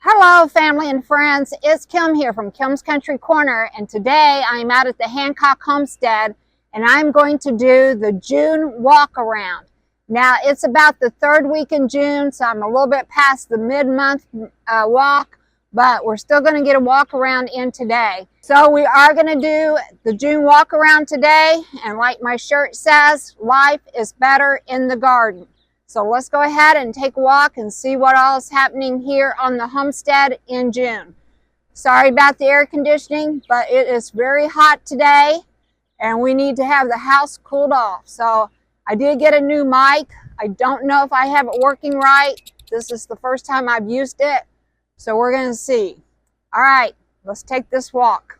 Hello, family and friends. It's Kim here from Kim's Country Corner, and today I'm out at the Hancock Homestead, and I'm going to do the June walk around. Now, it's about the third week in June, so I'm a little bit past the mid-month walk, but we're still going to get a walk around in today. So we are going to do the June walk around today, and like my shirt says, life is better in the garden. So let's go ahead and take a walk and see what all is happening here on the homestead in June. Sorry about the air conditioning, but it is very hot today and we need to have the house cooled off. So I did get a new mic. I don't know if I have it working right. This is the first time I've used it. So we're going to see. All right, let's take this walk.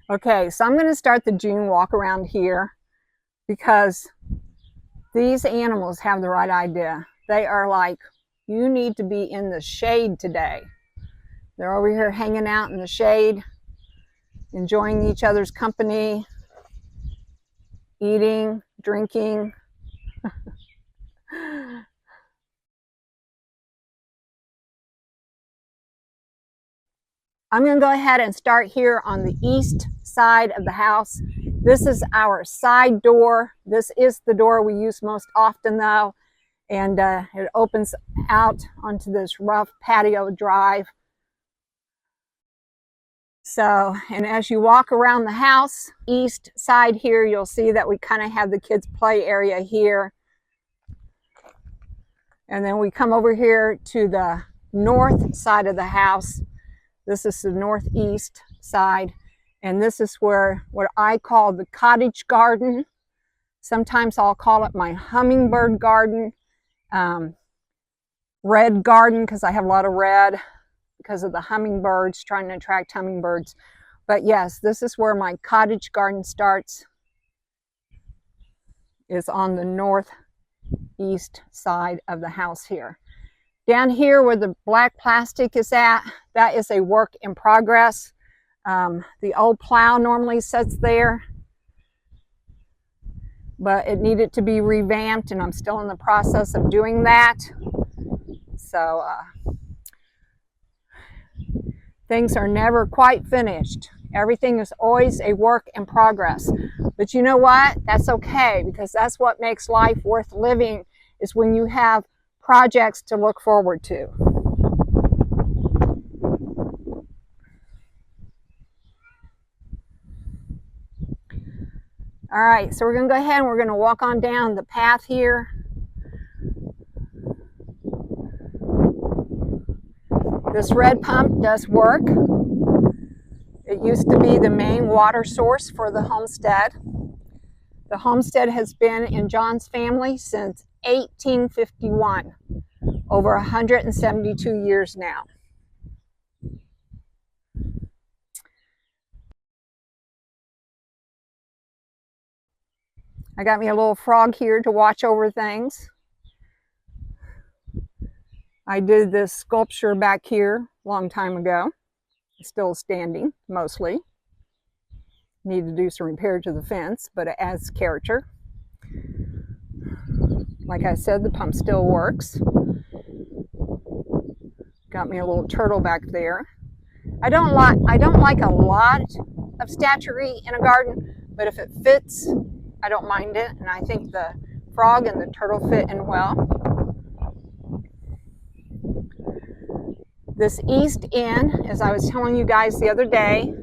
Okay, so I'm going to start the June walk around here because these animals have the right idea. They are like, you need to be in the shade today. They're over here hanging out in the shade, enjoying each other's company, eating, drinking. I'm going to go ahead and start here on the east side of the house. This is our side door. This is the door we use most often though, and it opens out onto this rough patio drive. So, and as you walk around the house, east side here, you'll see that we kind of have the kids' play area here. And then we come over here to the north side of the house. This is the northeast side, and this is where what I call the cottage garden. Sometimes I'll call it my hummingbird garden, red garden, because I have a lot of red because of the hummingbirds, trying to attract hummingbirds. But yes, this is where my cottage garden starts, is on the northeast side of the house here. Down here where the black plastic is at, that is a work in progress. The old plow normally sits there, but it needed to be revamped, and I'm still in the process of doing that. So things are never quite finished. Everything is always a work in progress. But you know what? That's okay, because that's what makes life worth living, is when you have projects to look forward to. All right, so we're going to go ahead and we're going to walk on down the path here. This red pump does work. It used to be the main water source for the homestead. The homestead has been in John's family since 1851, over 172 years now. I got me a little frog here to watch over things. I did this sculpture back here a long time ago. It's still standing, mostly. Need to do some repair to the fence, but it adds character. Like I said, the pump still works. Got me a little turtle back there. I don't like a lot of statuary in a garden, but if it fits, I don't mind it. And I think the frog and the turtle fit in well. This east end, as I was telling you guys the other day,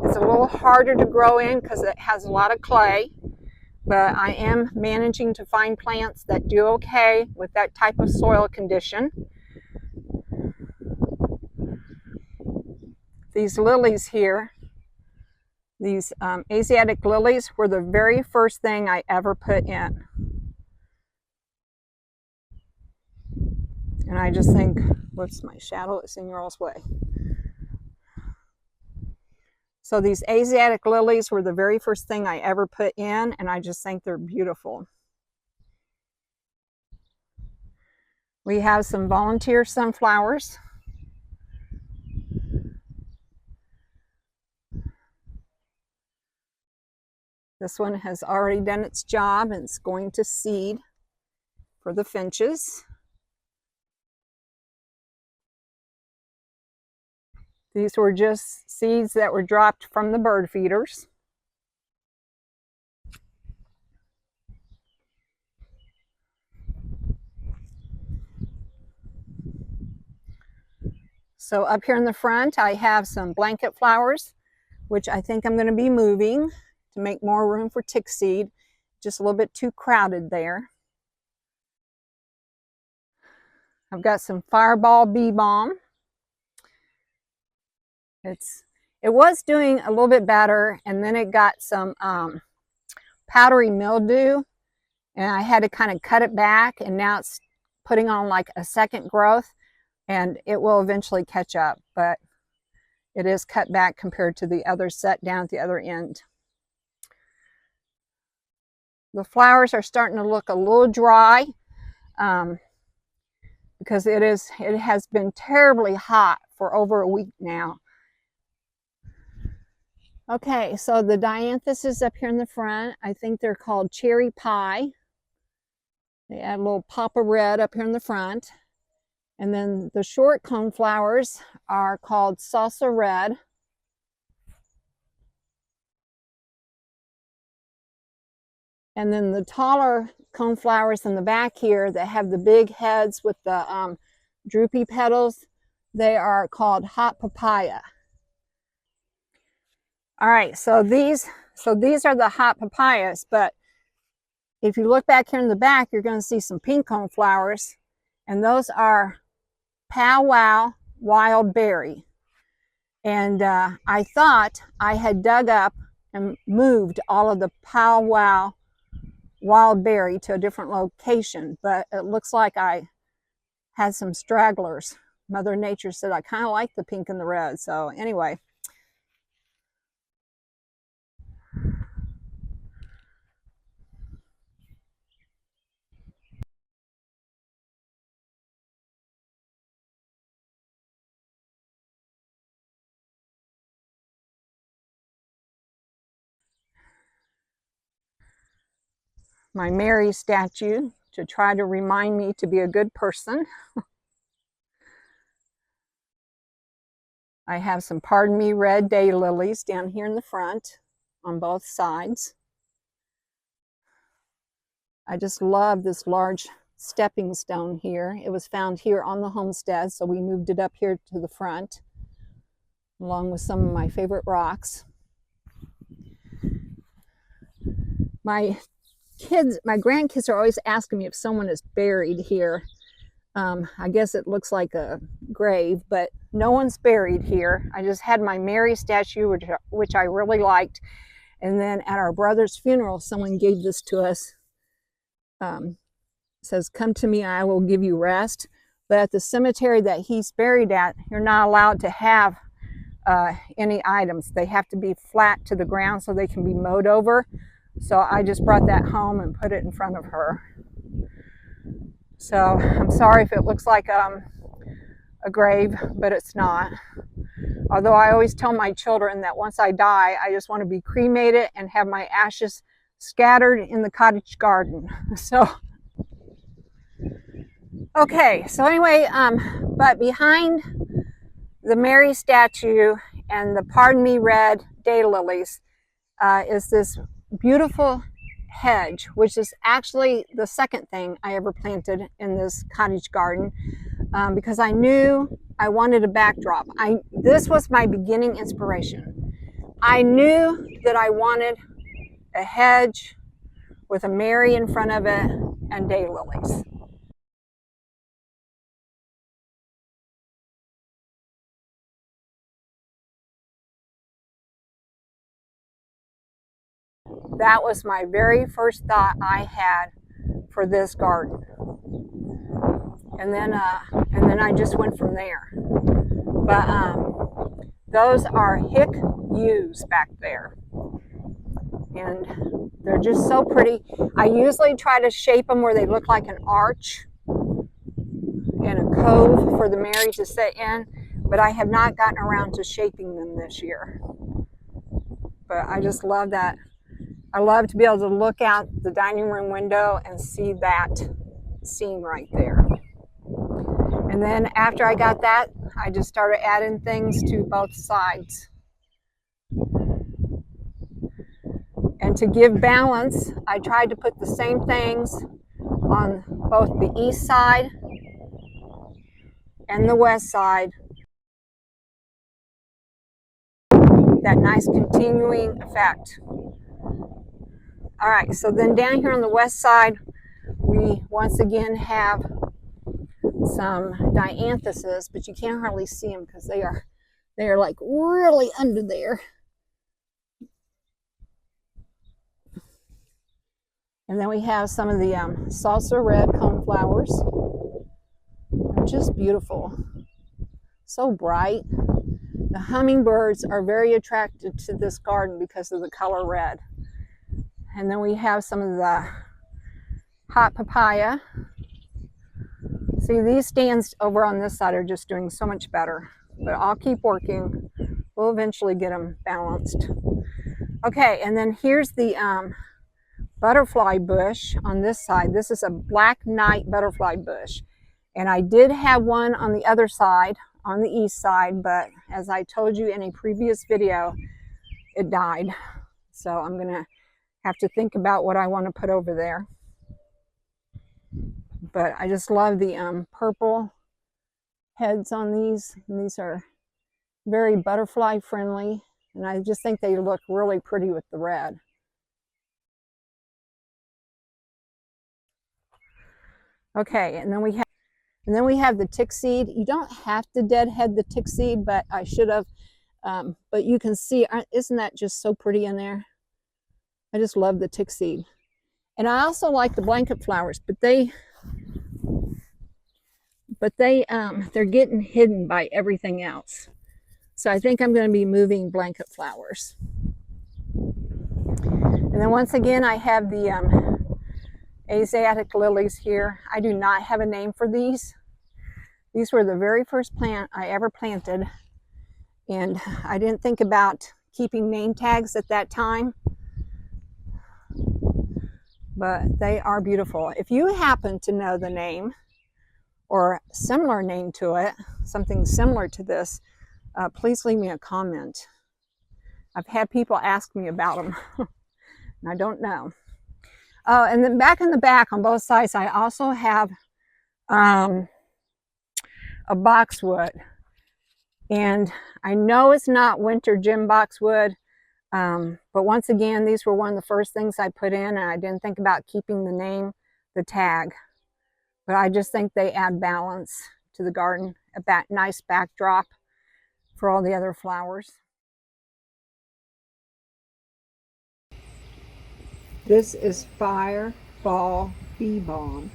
it's a little harder to grow in because it has a lot of clay, but I am managing to find plants that do okay with that type of soil condition. These lilies here, these Asiatic lilies, were the very first thing I ever put in. And I just think, what's my shadow? It's in your all's way. So these Asiatic lilies were the very first thing I ever put in, and I just think they're beautiful. We have some volunteer sunflowers. This one has already done its job and it's going to seed. for the finches. These were just seeds that were dropped from the bird feeders. So up here in the front, I have some blanket flowers, which I think I'm going to be moving to make more room for tick seed. Just a little bit too crowded there. I've got some Fireball bee balm. It was doing a little bit better, and then it got some powdery mildew, and I had to kind of cut it back, and now it's putting on like a second growth, and it will eventually catch up, but it is cut back compared to the other set down at the other end. The flowers are starting to look a little dry because it has been terribly hot for over a week now. Okay, so the dianthus up here in the front, I think they're called cherry pie. They add a little pop of red up here in the front. And then the short cone flowers are called salsa red. And then the taller cone flowers in the back here that have the big heads with the droopy petals, they are called hot papaya. All right, so these are the hot papayas, but if you look back here in the back, you're going to see some pink cone flowers, and those are powwow wild berry. And I thought I had dug up and moved all of the powwow wild berry to a different location, but it looks like I had some stragglers. Mother Nature said I kind of like the pink and the red. So anyway, my Mary statue to try to remind me to be a good person. I have some pardon me red daylilies down here in the front on both sides. I just love this large stepping stone here. It was found here on the homestead, so we moved it up here to the front, along with some of my favorite rocks. My grandkids are always asking me if someone is buried here. I guess it looks like a grave, but no one's buried here. I just had my Mary statue, which I really liked. And then at our brother's funeral, someone gave this to us. Says, "Come to me, I will give you rest." But at the cemetery that he's buried at, you're not allowed to have any items. They have to be flat to the ground so they can be mowed over. So I just brought that home and put it in front of her. So I'm sorry if it looks like a grave, but it's not. Although I always tell my children that once I die, I just want to be cremated and have my ashes scattered in the cottage garden. So, okay, so anyway, but behind the Mary statue and the pardon me red daylilies is this beautiful hedge, which is actually the second thing I ever planted in this cottage garden, because I knew I wanted a backdrop. This was my beginning inspiration. I knew that I wanted a hedge with a Mary in front of it and daylilies. That was my very first thought I had for this garden. And then I just went from there. But those are hick yews back there. And they're just so pretty. I usually try to shape them where they look like an arch and a cove for the Mary to sit in, but I have not gotten around to shaping them this year. But I just love that. I love to be able to look out the dining room window and see that. seam right there. And then after I got that, I just started adding things to both sides. And to give balance, I tried to put the same things on both the east side and the west side. That nice continuing effect. All right, so then down here on the west side, we once again have some dianthuses, but you can't hardly see them because they are like really under there. And then we have some of the salsa red coneflowers. They're just beautiful, so bright. The hummingbirds are very attracted to this garden because of the color red. And then we have some of the hot papaya. See, these stands over on this side are just doing so much better, but I'll keep working. We'll eventually get them balanced. Okay, and then here's the butterfly bush on this side. This is a black knight butterfly bush. And I did have one on the other side, on the east side, but as I told you in a previous video, it died. So I'm gonna have to think about what I want to put over there. But I just love the purple heads on these. And these are very butterfly friendly. And I just think they look really pretty with the red. Okay, and then we have the tick seed. You don't have to deadhead the tick seed, but I should have. But you can see, isn't that just so pretty in there? I just love the tick seed. And I also like the blanket flowers, but they're getting hidden by everything else. So I think I'm going to be moving blanket flowers. And then once again, I have the Asiatic lilies here. I do not have a name for these. These were the very first plant I ever planted, and I didn't think about keeping name tags at that time, but they are beautiful. If you happen to know the name or similar name to it, something similar to this, please leave me a comment. I've had people ask me about them, and I don't know. Oh, and then back in the back on both sides, I also have a boxwood. And I know it's not winter gem boxwood, but once again, these were one of the first things I put in, and I didn't think about keeping the name, the tag. But I just think they add balance to the garden, a nice backdrop for all the other flowers. This is Fireball Bee Balm,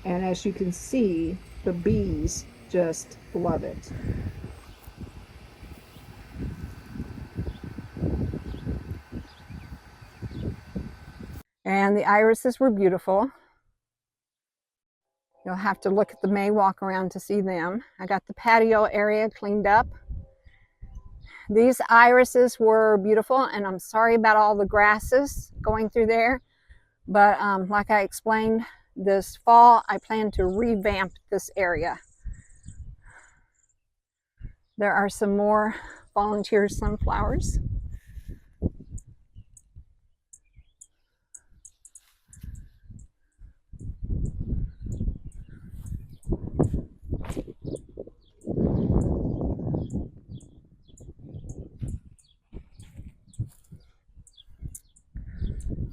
and as you can see, the bees just love it. And the irises were beautiful. You'll have to look at the May walk around to see them. I got the patio area cleaned up. These irises were beautiful, and I'm sorry about all the grasses going through there. But like I explained, this fall I plan to revamp this area. There are some more volunteer sunflowers.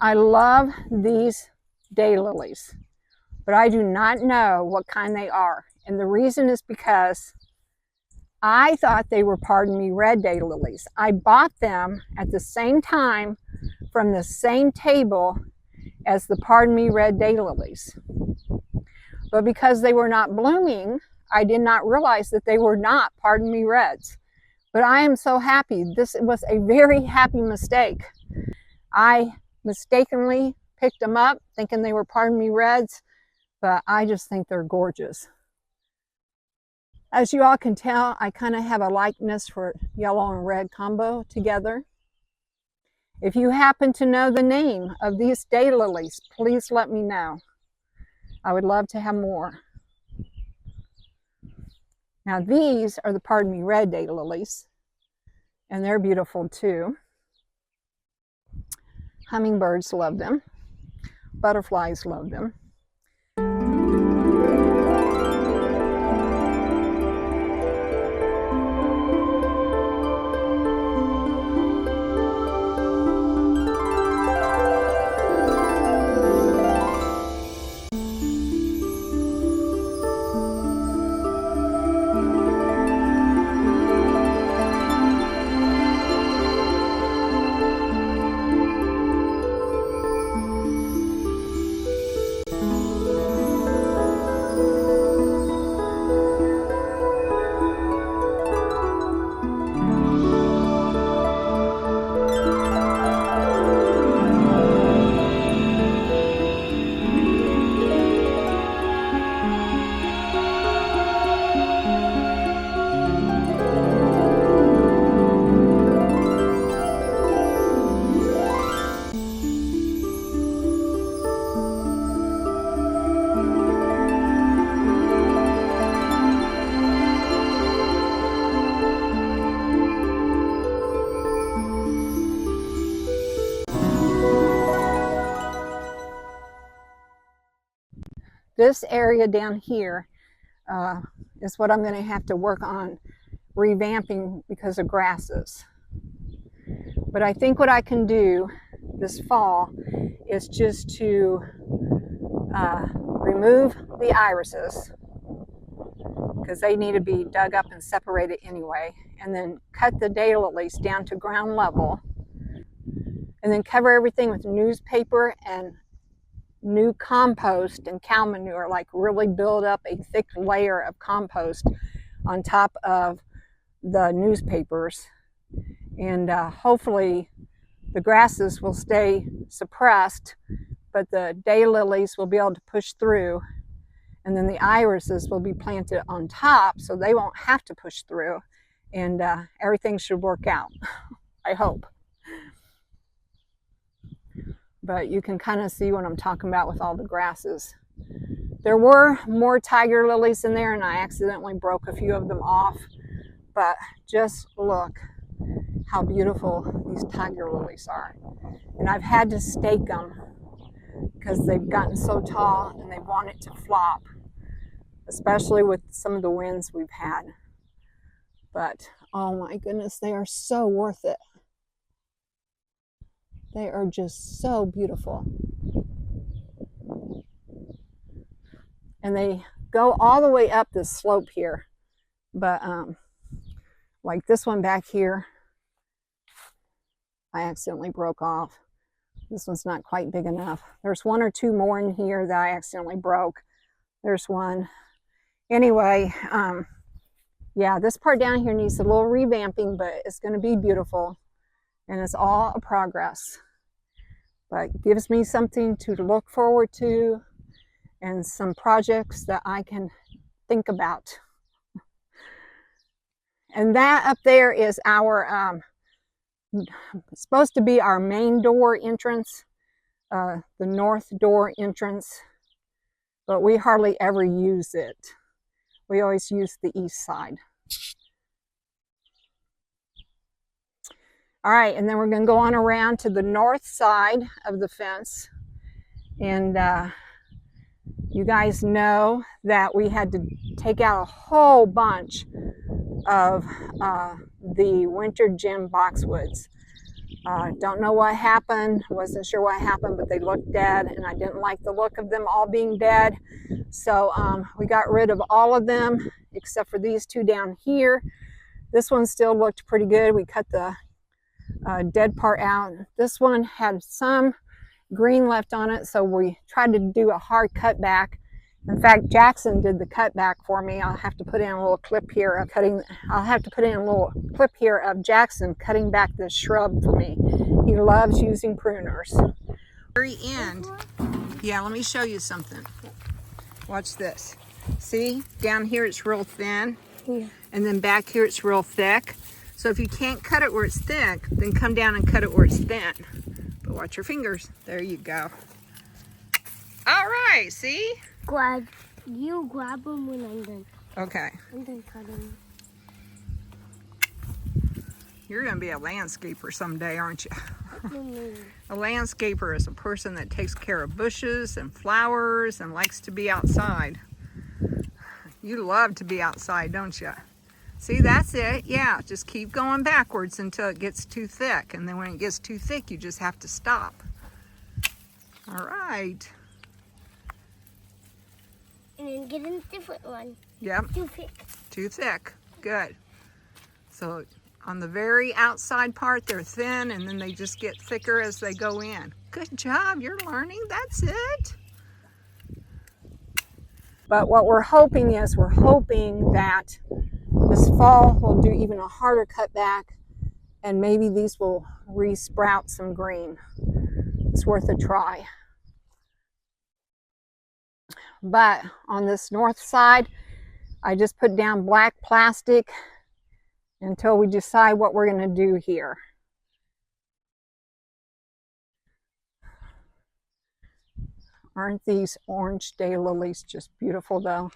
I love these daylilies, but I do not know what kind they are. And the reason is because I thought they were, pardon me, red daylilies. I bought them at the same time from the same table as the, pardon me, red daylilies. But because they were not blooming, I did not realize that they were not, pardon me, reds. But I am so happy. This was a very happy mistake. I mistakenly picked them up thinking they were, pardon me, reds, but I just think they're gorgeous. As you all can tell, I kind of have a likeness for yellow and red combo together. If you happen to know the name of these daylilies, please let me know. I would love to have more. Now these are the pardon me red daylilies, and they're beautiful too. Hummingbirds love them. Butterflies love them. This area down here is what I'm going to have to work on revamping because of grasses. But I think what I can do this fall is just to remove the irises, because they need to be dug up and separated anyway, and then cut the daylilies down to ground level, and then cover everything with newspaper and new compost and cow manure, like really build up a thick layer of compost on top of the newspapers, and hopefully the grasses will stay suppressed, but the daylilies will be able to push through, and then the irises will be planted on top so they won't have to push through, and everything should work out. I hope. But you can kind of see what I'm talking about with all the grasses. There were more tiger lilies in there, and I accidentally broke a few of them off, but just look how beautiful these tiger lilies are. And I've had to stake them because they've gotten so tall and they want it to flop, especially with some of the winds we've had. But oh my goodness, they are so worth it. They are just so beautiful. And they go all the way up this slope here. But like this one back here, I accidentally broke off. This one's not quite big enough. There's one or two more in here that I accidentally broke. There's one. Anyway, yeah, this part down here needs a little revamping, but it's going to be beautiful. And it's all a progress, but gives me something to look forward to and some projects that I can think about. And that up there is our supposed to be our main door entrance, the north door entrance, but we hardly ever use it. We always use the east side. All right, and then we're going to go on around to the north side of the fence. And you guys know that we had to take out a whole bunch of the winter gem boxwoods. Don't know what happened, wasn't sure what happened, but they looked dead, and I didn't like the look of them all being dead. So we got rid of all of them except for these two down here. This one still looked pretty good. We cut the dead part out. This one had some green left on it, so we tried to do a hard cut back. In fact, Jackson did the cut back for me. I'll have to put in a little clip here of Jackson cutting back this shrub for me. He loves using pruners. Very end. Yeah, let me show you something. Watch this. See, down here it's real thin, and then back here it's real thick. So if you can't cut it where it's thick, then come down and cut it where it's thin. But watch your fingers. There you go. All right, see? You grab them when I'm done. Okay. And then cut them. You're going to be a landscaper someday, aren't you? What do you mean? A landscaper is a person that takes care of bushes and flowers and likes to be outside. You love to be outside, don't you? See, that's it. Yeah, just keep going backwards until it gets too thick. And then when it gets too thick, you just have to stop. All right. And then get a different one. Yep. Too thick. Too thick. Good. So on the very outside part, they're thin, and then they just get thicker as they go in. Good job. You're learning. That's it. But what we're hoping is that this fall we'll do even a harder cutback, and maybe these will re-sprout some green. It's worth a try. But on this north side, I just put down black plastic until we decide what we're going to do here. Aren't these orange daylilies just beautiful though?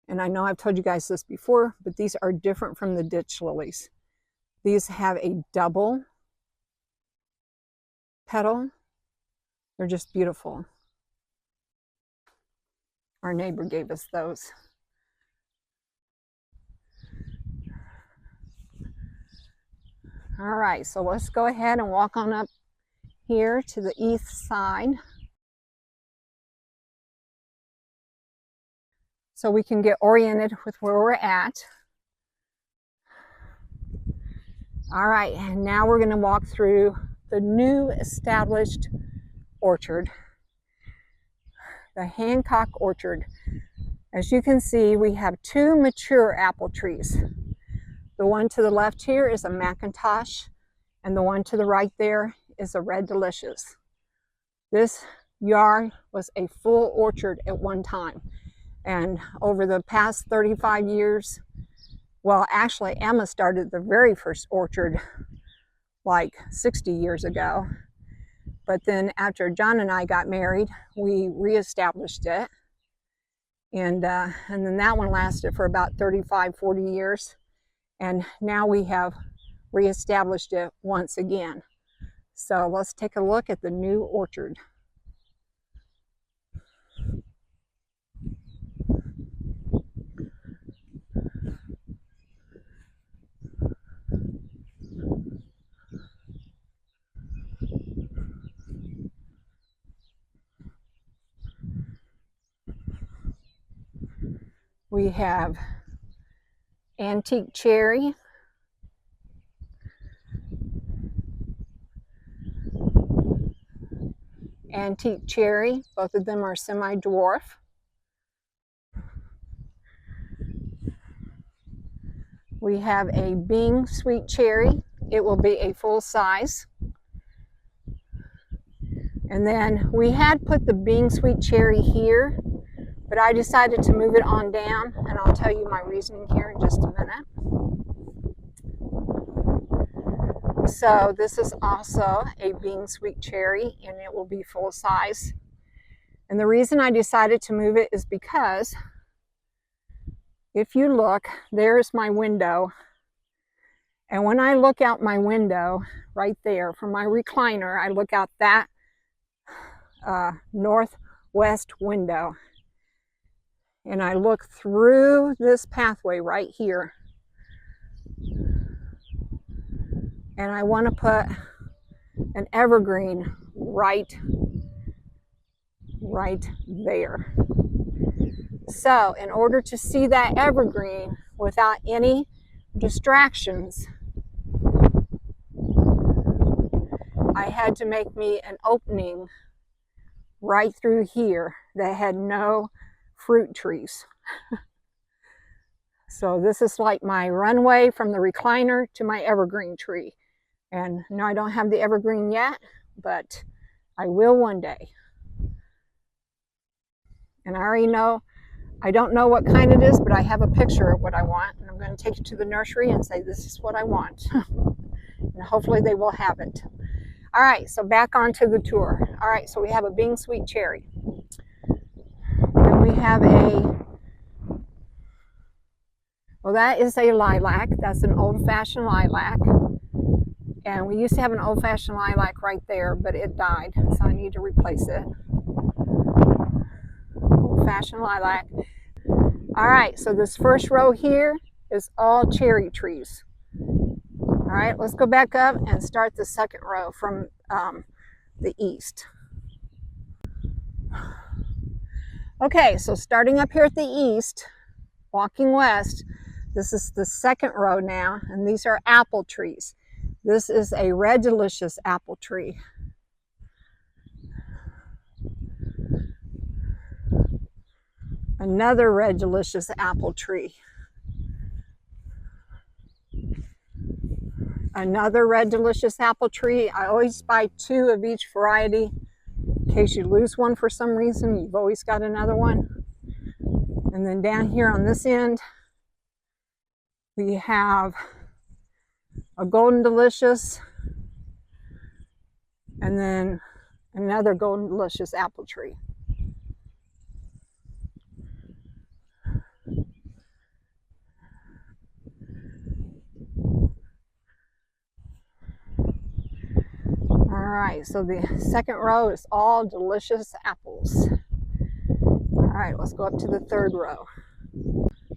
And I know I've told you guys this before, but these are different from the ditch lilies. These have a double petal. They're just beautiful. Our neighbor gave us those. All right, so let's go ahead and walk on up here to the east side so we can get oriented with where we're at. All right, and now we're going to walk through the new established orchard, the Hancock Orchard. As you can see, we have two mature apple trees. The one to the left here is a McIntosh, and the one to the right there is a Red Delicious. This yard was a full orchard at one time, and over the past 35 years, well, actually Emma started the very first orchard like 60 years ago, but then after John and I got married, we reestablished it, and then that one lasted for about 35-40 years. And now we have reestablished it once again. So let's take a look at the new orchard. We have antique cherry, both of them are semi-dwarf. We have a Bing sweet cherry. It will be a full size. And then we had put the Bing sweet cherry here, but I decided to move it on down, and I'll tell you my reasoning here in just a minute. So this is also a Bing sweet cherry, and it will be full size. And the reason I decided to move it is because if you look, there's my window. And when I look out my window right there from my recliner, I look out that northwest window. And I look through this pathway right here. And I want to put an evergreen right there. So in order to see that evergreen without any distractions, I had to make me an opening right through here that had no fruit trees. So this is like my runway from the recliner to my evergreen tree. And no, I don't have the evergreen yet, but I will one day. And I already know, I don't know what kind it is, but I have a picture of what I want. And I'm going to take it to the nursery and say, this is what I want. And hopefully they will have it. All right, so back onto the tour. All right, so we have a Bing sweet cherry. have well, that is a lilac. That's an old-fashioned lilac. And we used to have an old-fashioned lilac right there, but it died, so I need to replace it. Old-fashioned lilac. All right, so this first row here is all cherry trees. All right, let's go back up and start the second row from the east. Okay, so starting up here at the east, walking west, this is the second row now, and these are apple trees. This is a Red Delicious apple tree. Another Red Delicious apple tree. Another Red Delicious apple tree. I always buy 2 of each variety. In case you lose one for some reason, you've always got another one. And then down here on this end, we have a Golden Delicious, and then another Golden Delicious apple tree. All right, so the second row is all delicious apples. All right, let's go up to the third row.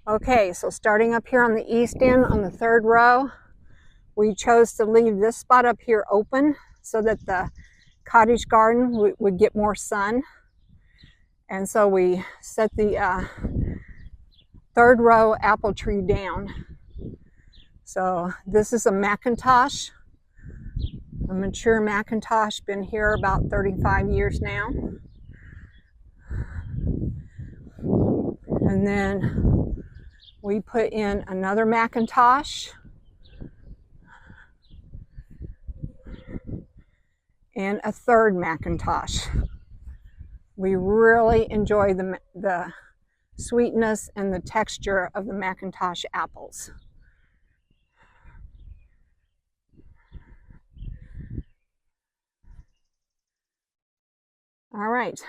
Okay, so starting up here on the east end on the third row, we chose to leave this spot up here open so that the cottage garden would get more sun. And so we set the third row apple tree down. So this is a McIntosh, a mature McIntosh, been here about 35 years now. And then we put in another McIntosh and a third McIntosh. We really enjoy the sweetness and the texture of the McIntosh apples. All right,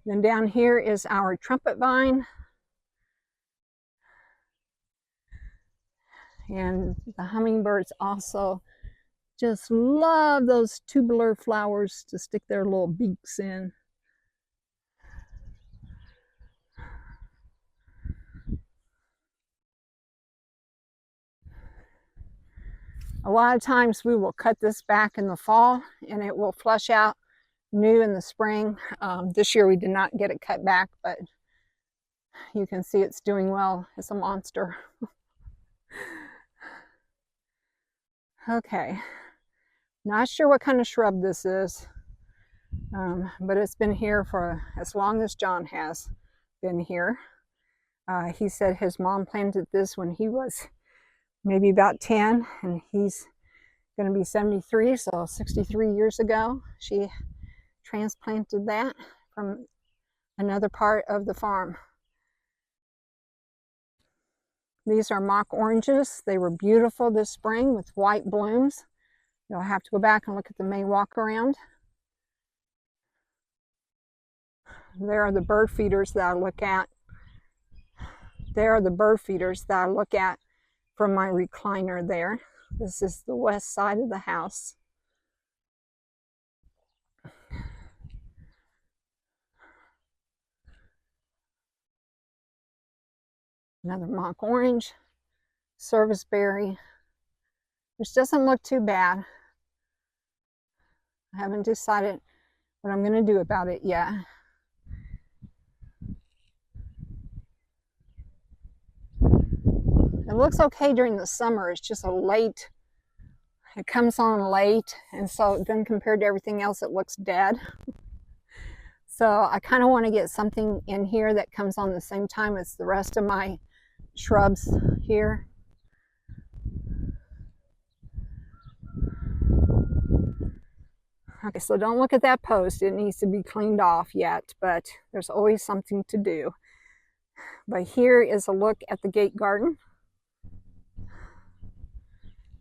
then down here is our trumpet vine. And the hummingbirds also just love those tubular flowers to stick their little beaks in. A lot of times we will cut this back in the fall and it will flush out new in the spring. This year we did not get it cut back, but you can see it's doing well. It's a monster. Okay, not sure what kind of shrub this is, but it's been here for as long as John has been here. He said his mom planted this when he was maybe about 10, and he's going to be 73, so 63 years ago she transplanted that from another part of the farm. These are mock oranges. They were beautiful this spring with white blooms. You'll have to go back and look at the May walk around. There are the bird feeders that I look at. There are the bird feeders that I look at from my recliner there. This is the west side of the house. Another mock orange, serviceberry, which doesn't look too bad. I haven't decided what I'm going to do about it yet. It looks okay during the summer. It's just it comes on late, and so then compared to everything else, it looks dead. So I kind of want to get something in here that comes on the same time as the rest of my shrubs here. Okay, so don't look at that post. It needs to be cleaned off yet, but there's always something to do. But here is a look at the gate garden.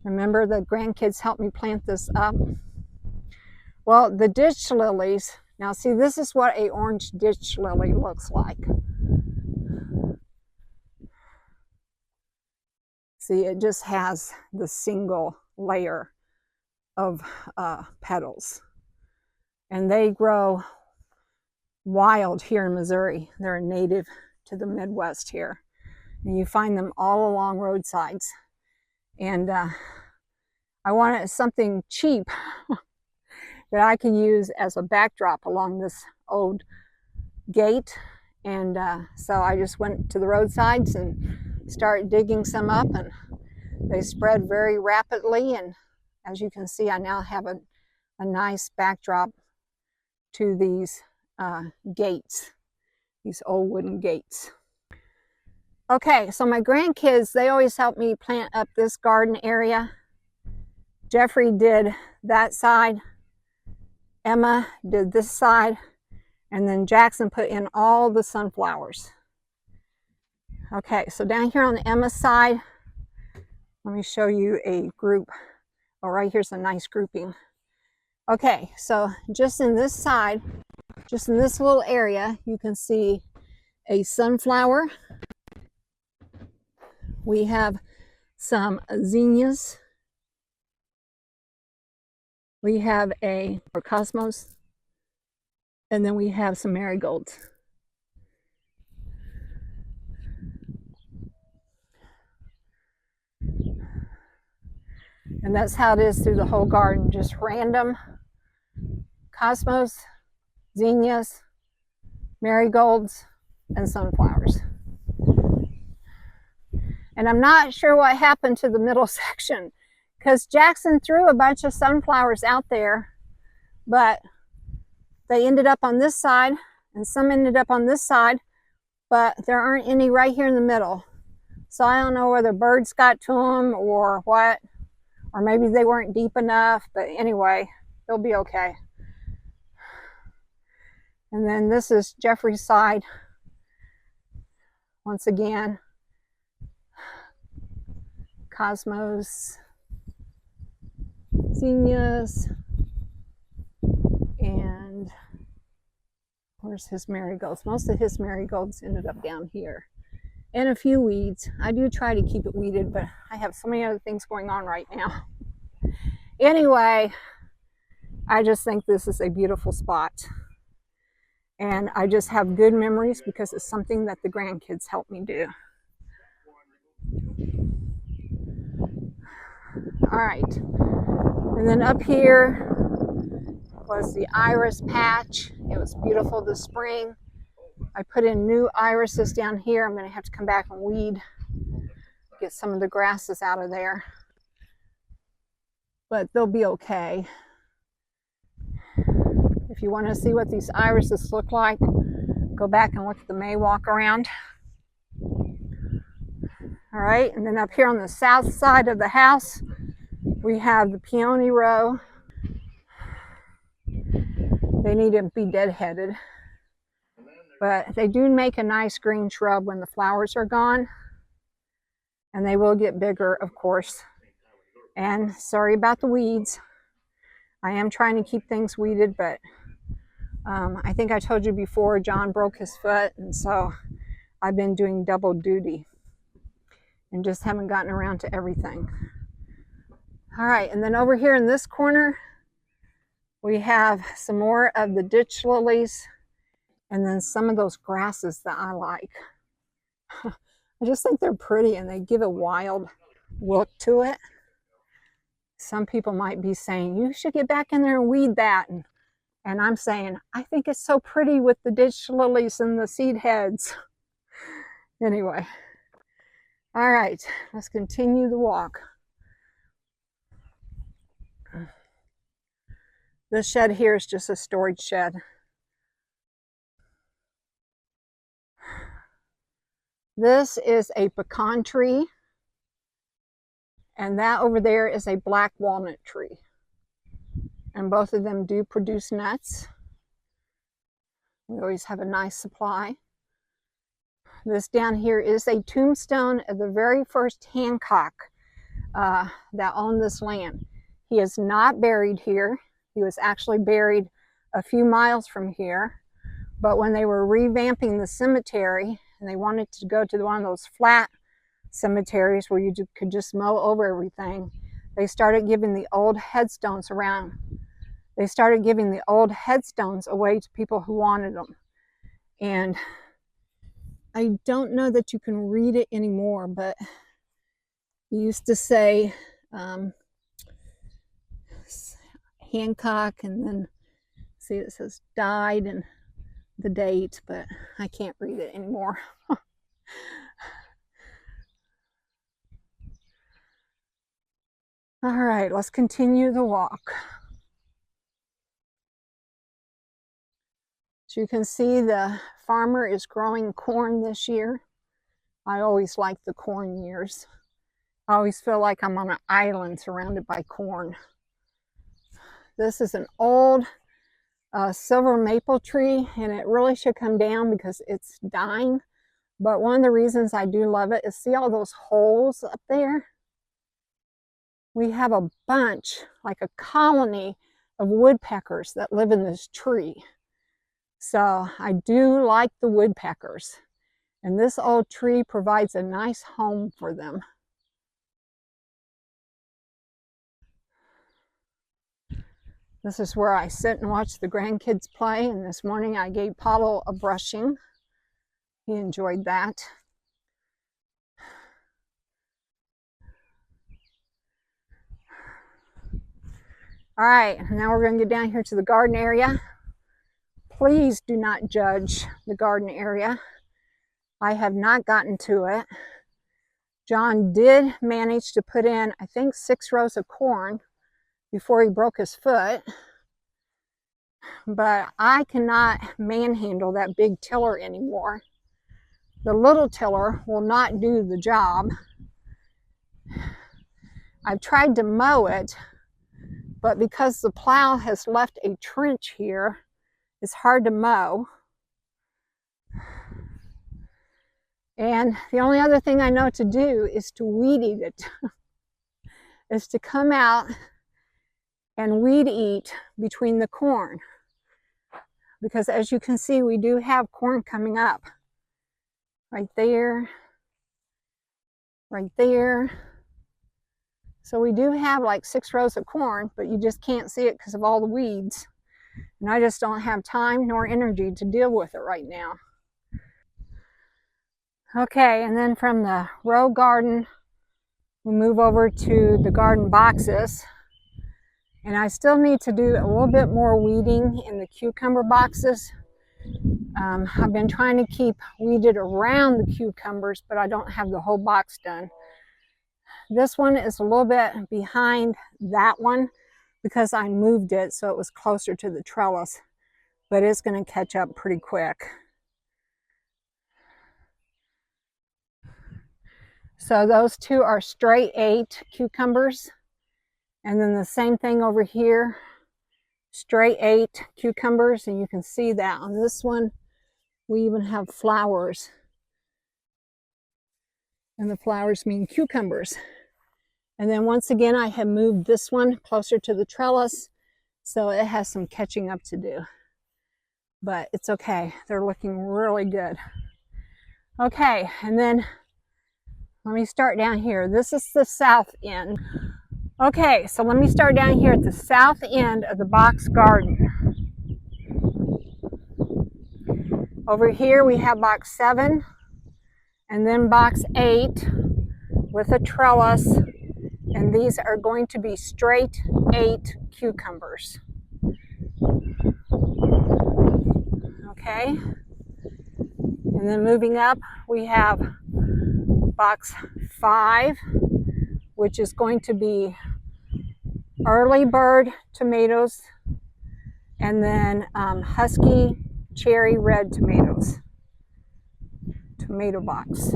Remember, the grandkids helped me plant this up. Well, the ditch lilies, now see, this is what an orange ditch lily looks like. See, it just has the single layer of petals. And they grow wild here in Missouri. They're a native to the Midwest here. And you find them all along roadsides. And I wanted something cheap that I could use as a backdrop along this old gate. And so I just went to the roadsides and started digging some up, and they spread very rapidly. And as you can see, I now have a nice backdrop to these gates, these old wooden gates. Okay, so my grandkids, they always help me plant up this garden area. Jeffrey did that side, Emma did this side, and then Jackson put in all the sunflowers. Okay, so down here on the Emma side, let me show you a group. Oh, right here's a nice grouping. Okay, so just in this side, just in this little area, you can see a sunflower. We have some zinnias. We have a cosmos. And then we have some marigolds. And that's how it is through the whole garden, just random cosmos, zinnias, marigolds, and sunflowers. And I'm not sure what happened to the middle section, because Jackson threw a bunch of sunflowers out there, but they ended up on this side, and some ended up on this side, but there aren't any right here in the middle. So I don't know whether birds got to them or what, or maybe they weren't deep enough, but anyway, they'll be okay. And then this is Jeffrey's side. Once again, cosmos, zinnias, and where's his marigolds? Most of his marigolds ended up down here. And a few weeds. I do try to keep it weeded, but I have so many other things going on right now. Anyway, I just think this is a beautiful spot. And I just have good memories because it's something that the grandkids helped me do. All right. And then up here was the iris patch. It was beautiful this spring. I put in new irises down here. I'm going to have to come back and weed, get some of the grasses out of there. But they'll be okay. If you want to see what these irises look like, go back and look at the May walk around. All right, and then up here on the south side of the house, we have the peony row. They need to be deadheaded, but they do make a nice green shrub when the flowers are gone, and they will get bigger, of course. And sorry about the weeds. I am trying to keep things weeded, but I think I told you before, John broke his foot, and so I've been doing double duty and just haven't gotten around to everything. All right, and then over here in this corner, we have some more of the ditch lilies, and then some of those grasses that I like. I just think they're pretty and they give a wild look to it. Some people might be saying, you should get back in there and weed that. And I'm saying, I think it's so pretty with the ditch lilies and the seed heads. Anyway, all right, let's continue the walk. This shed here is just a storage shed. This is a pecan tree, and that over there is a black walnut tree. And both of them do produce nuts. We always have a nice supply. This down here is a tombstone of the very first Hancock that owned this land. He is not buried here. He was actually buried a few miles from here. But when they were revamping the cemetery and they wanted to go to one of those flat cemeteries where you could just mow over everything. They started giving the old headstones around. They started giving the old headstones away to people who wanted them. And I don't know that you can read it anymore, but you used to say Hancock, and then see it says died and the date, but I can't read it anymore. All right, let's continue the walk. So you can see the farmer is growing corn this year. I always like the corn years. I always feel like I'm on an island surrounded by corn. This is an old silver maple tree, and it really should come down because it's dying. But one of the reasons I do love it is, see all those holes up there? We have a bunch, like a colony of woodpeckers that live in this tree. So I do like the woodpeckers, and this old tree provides a nice home for them. This is where I sit and watch the grandkids play, and this morning I gave Paulo a brushing. He enjoyed that. All right, now we're going to get down here to the garden area. Please do not judge the garden area. I have not gotten to it. John did manage to put in, I think, 6 rows of corn before he broke his foot. But I cannot manhandle that big tiller anymore. The little tiller will not do the job. I've tried to mow it, but because the plow has left a trench here, it's hard to mow. And the only other thing I know to do is to weed eat it. Is to come out and weed eat between the corn. Because as you can see, we do have corn coming up. Right there. Right there. So we do have like 6 rows of corn, but you just can't see it because of all the weeds. And I just don't have time nor energy to deal with it right now. Okay, and then from the row garden, we move over to the garden boxes. And I still need to do a little bit more weeding in the cucumber boxes. I've been trying to keep weeded around the cucumbers, but I don't have the whole box done. This one is a little bit behind that one because I moved it so it was closer to the trellis, but it's going to catch up pretty quick. So those 2 are straight 8 cucumbers. And then the same thing over here, straight 8 cucumbers. And you can see that on this one, we even have flowers. And the flowers mean cucumbers. And then once again, I have moved this one closer to the trellis, so it has some catching up to do. But it's okay. They're looking really good. Okay, and then let me start down here. This is the south end. Okay, so let me start down here at the south end of the box garden. Over here we have box 7, and then box 8 with a trellis, and these are going to be straight 8 cucumbers. Okay, and then moving up we have box 5, which is going to be early bird tomatoes, and then husky cherry red tomatoes, tomato box.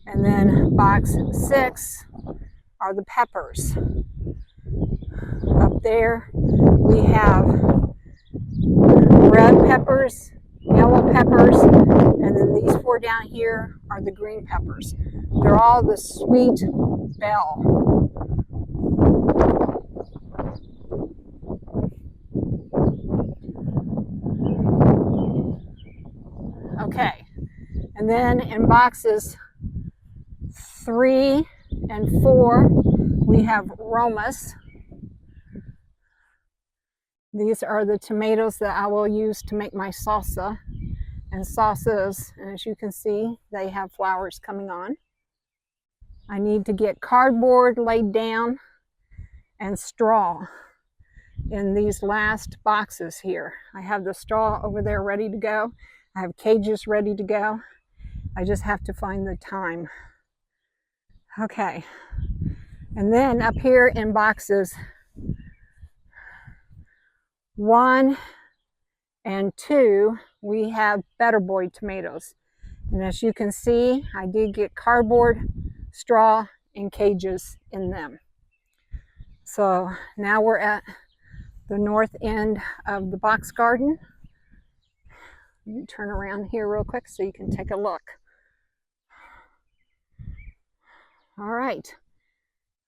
And then box 6 are the peppers. Up there we have red peppers, yellow peppers, and then these 4 down here are the green peppers. They're all the sweet bell. Okay, and then in boxes 3 and 4, we have Romas. These are the tomatoes that I will use to make my salsa and salsas. And as you can see, they have flowers coming on. I need to get cardboard laid down and straw in these last boxes here. I have the straw over there ready to go. I have cages ready to go. I just have to find the time. Okay. And then up here in boxes 1 and 2, we have Better Boy tomatoes. And as you can see, I did get cardboard, straw, and cages in them. So now we're at the north end of the box garden. Let me turn around here real quick so you can take a look. All right.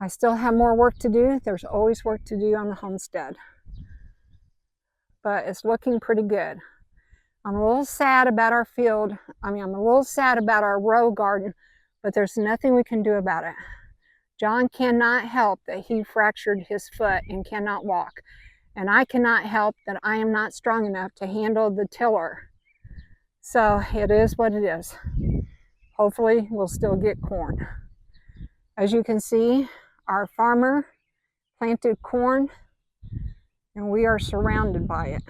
I still have more work to do. There's always work to do on the homestead. But it's looking pretty good. I'm a little sad about our field. I'm a little sad about our row garden, but there's nothing we can do about it. John cannot help that he fractured his foot and cannot walk. And I cannot help that I am not strong enough to handle the tiller. So it is what it is. Hopefully we'll still get corn. As you can see, our farmer planted corn and we are surrounded by it.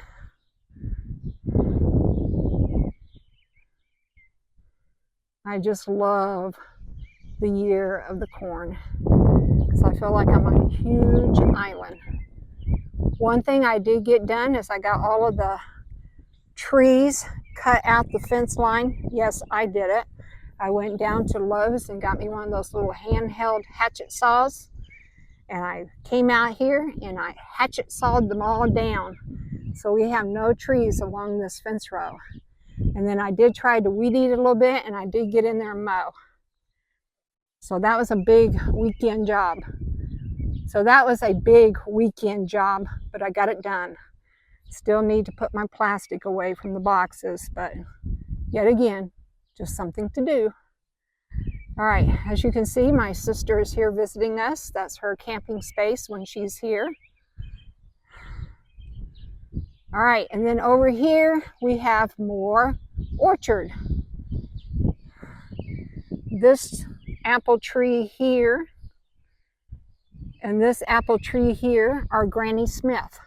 I just love the year of the corn because I feel like I'm on a huge island. One thing I did get done is I got all of the trees cut out the fence line. Yes, I did it. I went down to Lowe's and got me one of those little handheld hatchet saws. And I came out here and I hatchet sawed them all down. So we have no trees along this fence row. And then I did try to weed eat a little bit and I did get in there and mow. So that was a big weekend job. But I got it done. Still need to put my plastic away from the boxes, but yet again, just something to do. All right, as you can see, my sister is here visiting us. That's her camping space when she's here. All right, and then over here, we have more orchard. This apple tree here and this apple tree here are Granny Smith.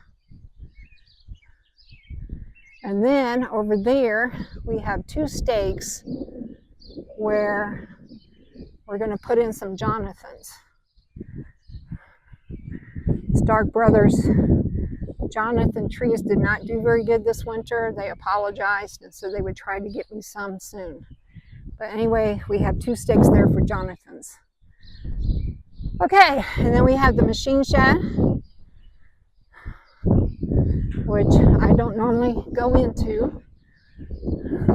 And then over there, we have 2 stakes where we're going to put in some Jonathans. Stark Brothers Jonathan trees did not do very good this winter. They apologized and so they would try to get me some soon. But anyway, we have 2 stakes there for Jonathans. Okay, and then we have the machine shed, which I don't normally go into.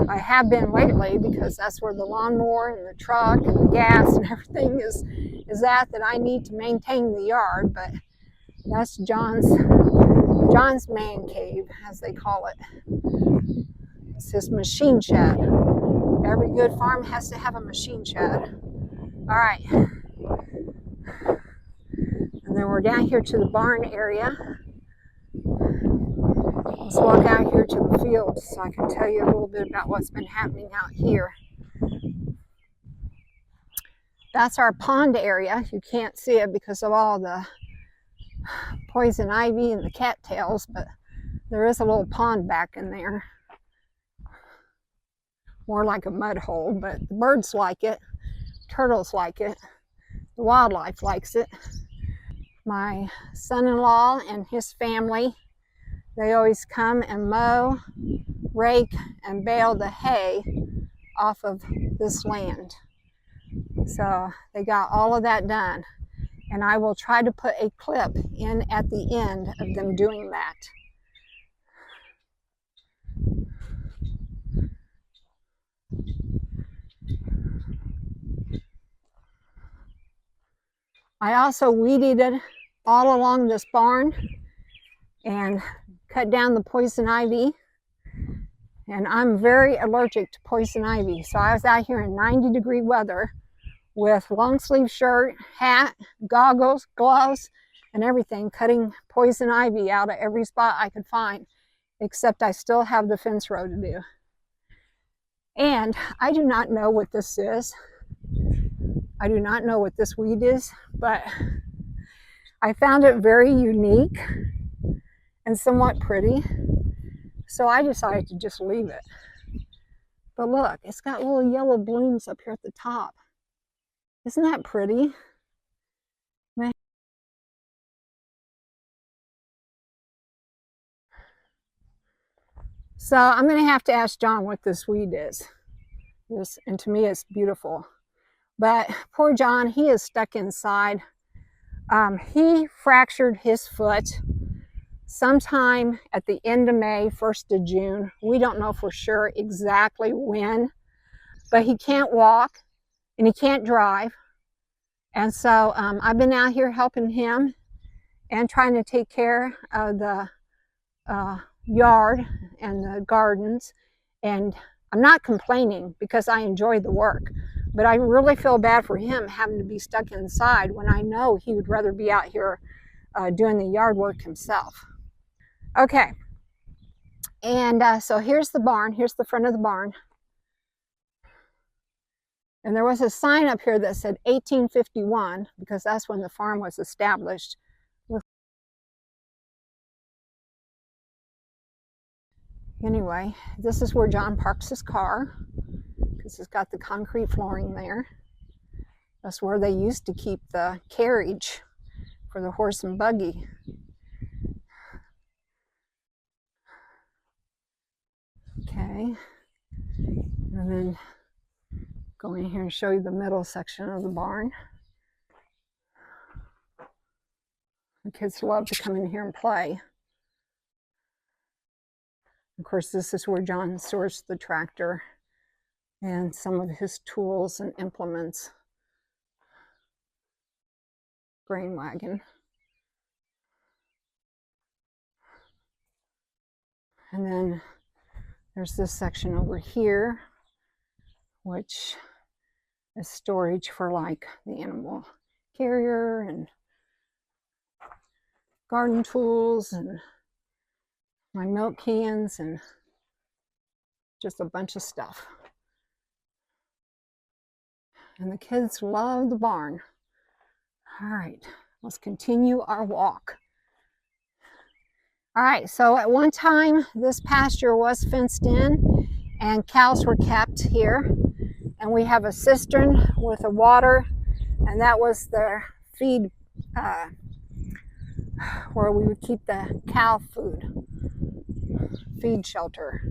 I have been lately because that's where the lawnmower and the truck and the gas and everything is that I need to maintain the yard, but that's John's man cave, as they call it. It's his machine shed. Every good farm has to have a machine shed. All right. And then we're down here to the barn area. Let's walk out here to the field so I can tell you a little bit about what's been happening out here. That's our pond area. You can't see it because of all the poison ivy and the cattails, but there is a little pond back in there. More like a mud hole, but the birds like it, turtles like it, the wildlife likes it. My son-in-law and his family, they always come and mow, rake, and bale the hay off of this land. So they got all of that done. And I will try to put a clip in at the end of them doing that. I also weeded it all along this barn and cut down the poison ivy. And I'm very allergic to poison ivy. So I was out here in 90-degree weather with long sleeve shirt, hat, goggles, gloves, and everything, cutting poison ivy out of every spot I could find, except I still have the fence row to do. And I do not know what this is. I do not know what this weed is, but I found it very unique and somewhat pretty. So I decided to just leave it. But look, it's got little yellow blooms up here at the top. Isn't that pretty? So I'm going to have to ask John what this weed is. And to me, it's beautiful. But poor John, he is stuck inside. He fractured his foot sometime at the end of May, 1st of June. We don't know for sure exactly when, but he can't walk and he can't drive. And so I've been out here helping him and trying to take care of the yard and the gardens. And I'm not complaining because I enjoy the work, but I really feel bad for him having to be stuck inside when I know he would rather be out here doing the yard work himself. Okay, and so here's the barn. Here's the front of the barn. And there was a sign up here that said 1851 because that's when the farm was established. Anyway, this is where John parks his car because it's got the concrete flooring there. That's where they used to keep the carriage for the horse and buggy. Okay, and then go in here and show you the middle section of the barn. The kids love to come in here and play. Of course, this is where John stores the tractor and some of his tools and implements. Grain wagon. And then there's this section over here, which is storage for like the animal carrier and garden tools and my milk cans and just a bunch of stuff. And the kids love the barn. All right, let's continue our walk. All right, so at one time this pasture was fenced in and cows were kept here. And we have a cistern with the water, and that was the feed where we would keep the cow food, feed shelter.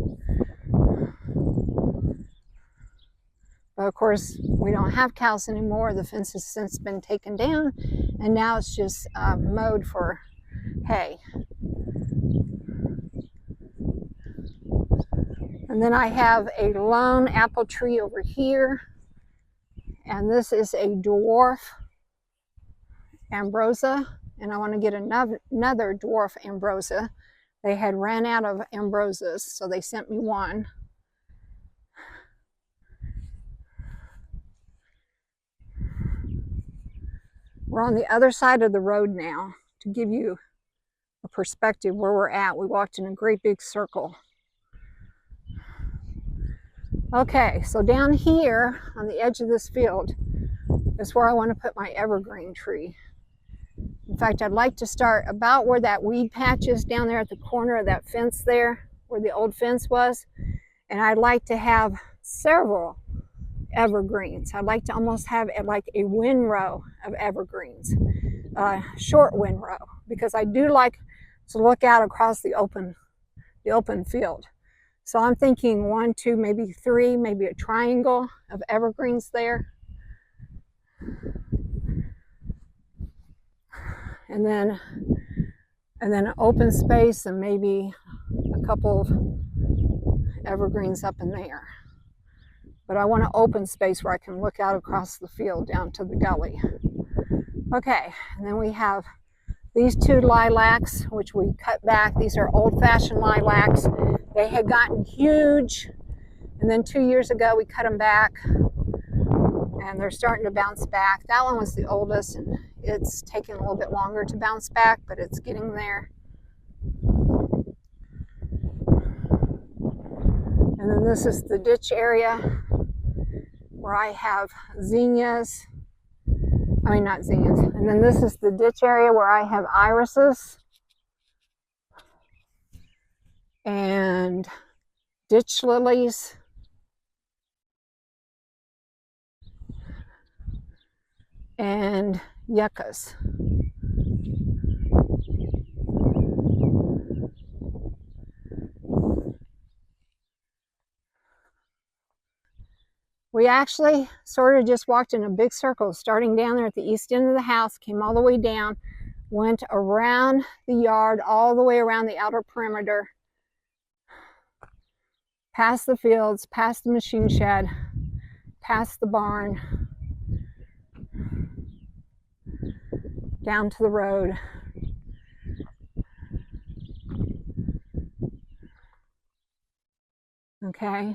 But of course, we don't have cows anymore. The fence has since been taken down, and now it's just mowed for hay. And then I have a lone apple tree over here, and this is a dwarf ambrosia, and I want to get another dwarf ambrosia. They had ran out of ambrosias, so they sent me one. We're on the other side of the road now. To give you a perspective where we're at, we walked in a great big circle. Okay, so down here on the edge of this field is where I want to put my evergreen tree. In fact, I'd like to start about where that weed patch is down there at the corner of that fence there, where the old fence was. And I'd like to have several evergreens. I'd like to almost have like a windrow of evergreens, short windrow, because I do like to look out across the open field. So I'm thinking 1, 2, maybe 3, maybe a triangle of evergreens there. And then an open space and maybe a couple of evergreens up in there. But I want an open space where I can look out across the field down to the gully. Okay, and then we have these 2 lilacs, which we cut back. These are old-fashioned lilacs. They had gotten huge, and then 2 years ago we cut them back. and they're starting to bounce back. That one was the oldest, and it's taking a little bit longer to bounce back, but it's getting there. And then this is the ditch area where I have zinnias. I mean, not zinnias. And then this is the ditch area where I have irises and ditch lilies and yuccas. We actually sort of just walked in a big circle, starting down there at the east end of the house, came all the way down, went around the yard, all the way around the outer perimeter, past the fields, past the machine shed, past the barn, down to the road. Okay.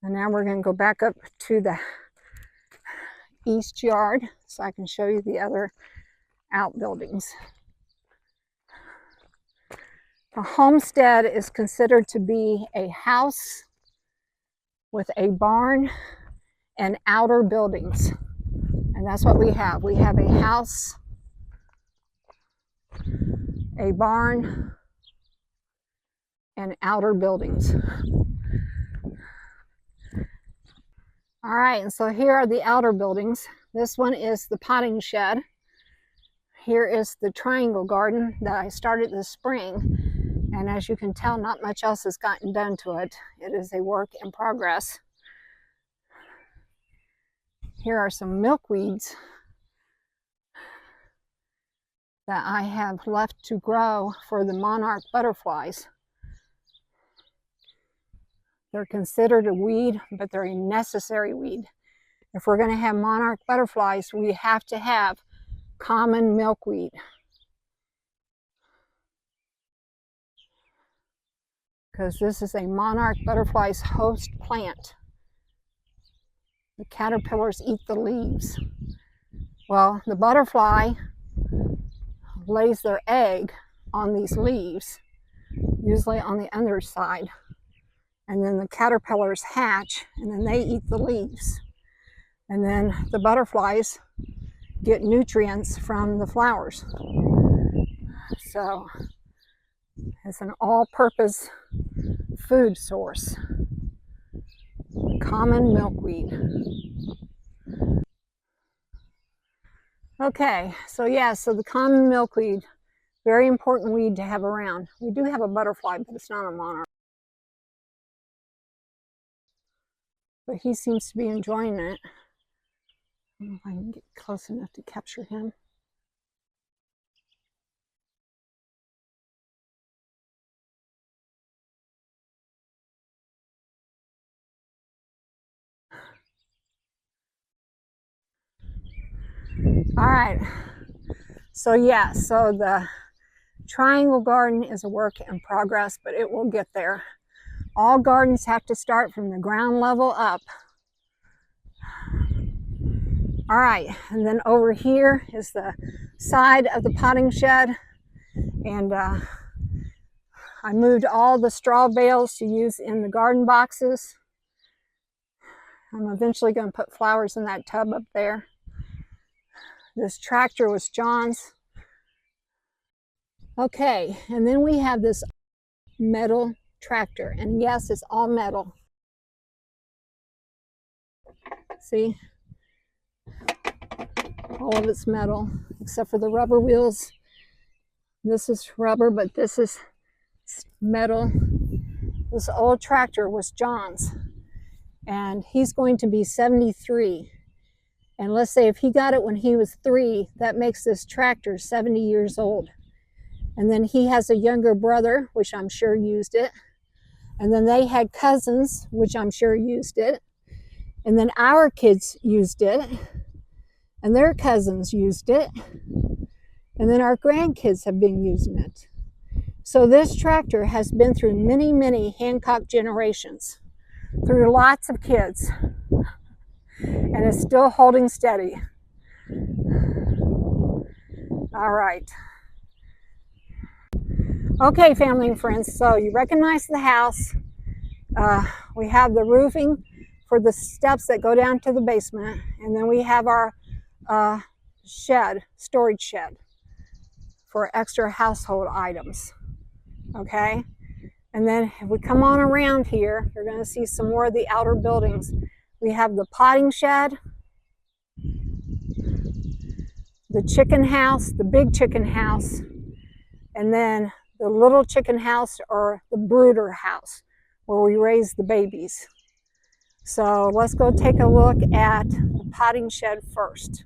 And now we're going to go back up to the east yard so I can show you the other outbuildings. A homestead is considered to be a house with a barn and outer buildings. And that's what we have. We have a house, a barn, and outer buildings. All right, and so here are the outer buildings. This one is the potting shed. Here is the triangle garden that I started this spring. And as you can tell, not much else has gotten done to it. It is a work in progress. Here are some milkweeds that I have left to grow for the monarch butterflies. They're considered a weed, but they're a necessary weed. If we're going to have monarch butterflies, we have to have common milkweed. Because this is a monarch butterfly's host plant. The caterpillars eat the leaves. Well, the butterfly lays their egg on these leaves, usually on the underside. And then the caterpillars hatch, and then they eat the leaves. And then the butterflies get nutrients from the flowers. So it's an all-purpose food source. Common milkweed. Okay, so the common milkweed, very important weed to have around. We do have a butterfly, but it's not a monarch. But he seems to be enjoying it. I don't know if I can get close enough to capture him. All right. So the triangle garden is a work in progress, but it will get there. All gardens have to start from the ground level up. All right, and then over here is the side of the potting shed, and I moved all the straw bales to use in the garden boxes. I'm eventually going to put flowers in that tub up there. This tractor was John's. Okay, and then we have this metal tractor, and yes, it's all metal. See, all of it's metal except for the rubber wheels. This is rubber, but this is metal. This old tractor was John's, and he's going to be 73. And let's say if he got it when he was 3, that makes this tractor 70 years old. And then he has a younger brother, which I'm sure used it. And then they had cousins, which I'm sure used it. And then our kids used it. And their cousins used it. And then our grandkids have been using it. So this tractor has been through many, many Hancock generations. through lots of kids, and it's still holding steady. All right. Okay, family and friends, so you recognize the house. We have the roofing for the steps that go down to the basement, and then we have our shed, storage shed for extra household items. Okay, and then if we come on around here, you're going to see some more of the outer buildings. We have the potting shed, the chicken house, the big chicken house, and then the little chicken house, or the brooder house, where we raise the babies. So let's go take a look at the potting shed first.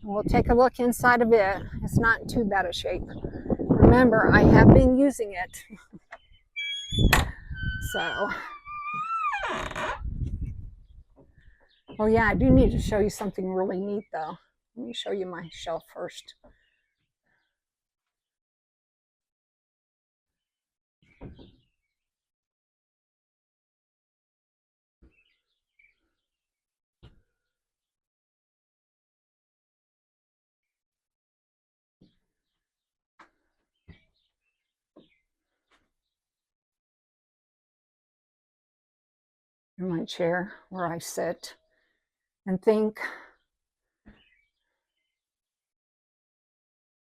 We'll take a look inside of it. It's not in too bad a shape. Remember, I have been using it. So, oh yeah, I do need to show you something really neat though. Let me show you my shelf first. In my chair where I sit and think.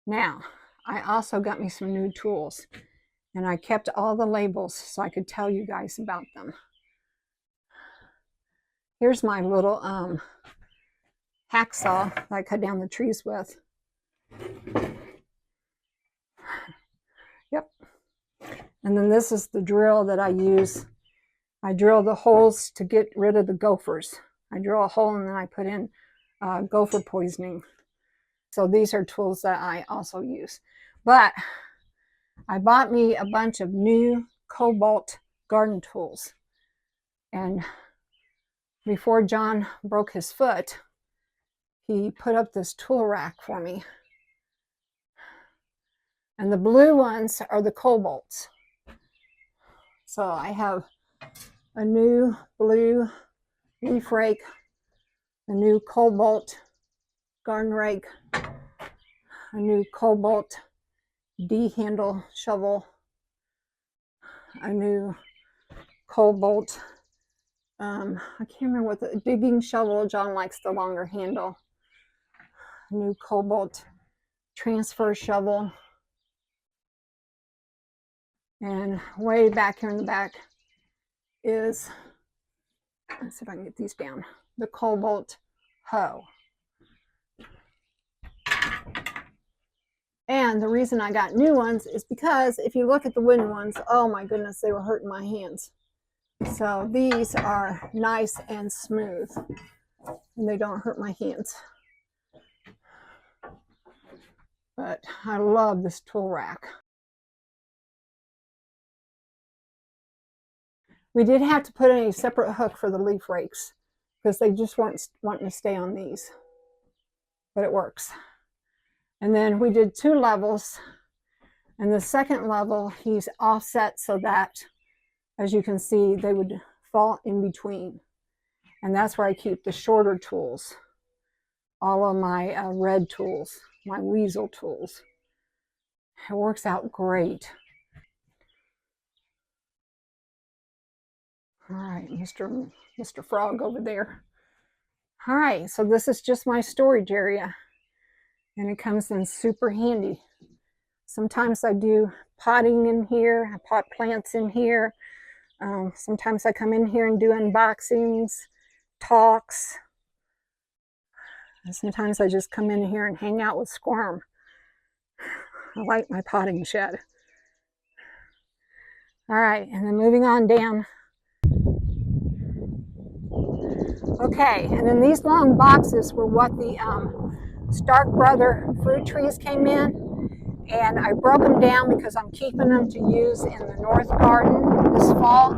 Now, I also got me some new tools, and I kept all the labels so I could tell you guys about them. Here's my little hacksaw that I cut down the trees with. Yep. And then this is the drill that I use. I drill the holes to get rid of the gophers. I drill a hole and then I put in gopher poisoning. So these are tools that I also use. But I bought me a bunch of new Cobalt garden tools. And before John broke his foot, he put up this tool rack for me. And the blue ones are the Cobalts. So I have a new blue leaf rake, a new Cobalt garden rake, a new Cobalt D-handle shovel, a new Cobalt, I can't remember what the digging shovel. John likes the longer handle. A new Cobalt transfer shovel. And way back here in the back is, let's see if I can get these down, the Cobalt hoe. And the reason I got new ones is because if you look at the wooden ones, oh my goodness, they were hurting my hands. So these are nice and smooth, and they don't hurt my hands. But I love this tool rack. We did have to put in a separate hook for the leaf rakes because they just weren't wanting to stay on these, but it works. And then we did 2 levels, and the second level he's offset so that, as you can see, they would fall in between. And that's where I keep the shorter tools, all of my red tools, my weasel tools. It works out great. All right, Mr. Frog over there. All right, so this is just my storage area, and it comes in super handy. Sometimes I do potting in here. I pot plants in here. Sometimes I come in here and do unboxings, talks. And sometimes I just come in here and hang out with Squirm. I like my potting shed. All right, and then moving on down. Okay, and then these long boxes were what the Stark Brother fruit trees came in, and I broke them down because I'm keeping them to use in the north garden this fall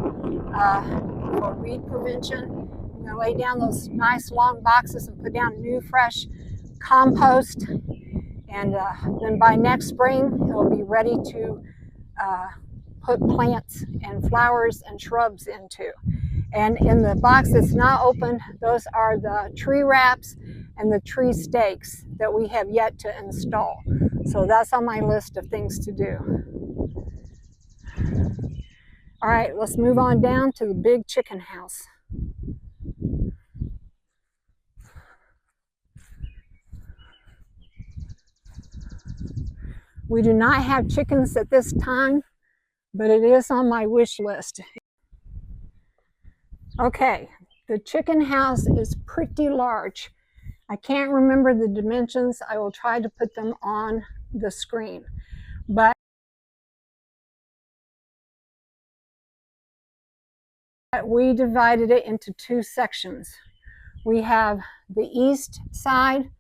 for weed prevention. I'm going to lay down those nice long boxes and put down new fresh compost, and then by next spring it'll be ready to put plants and flowers and shrubs into. And in the box that's not open, those are the tree wraps and the tree stakes that we have yet to install. So that's on my list of things to do. All right, let's move on down to the big chicken house. We do not have chickens at this time, but it is on my wish list. Okay, the chicken house is pretty large. I can't remember the dimensions. I will try to put them on the screen. But we divided it into two sections. We have the east side,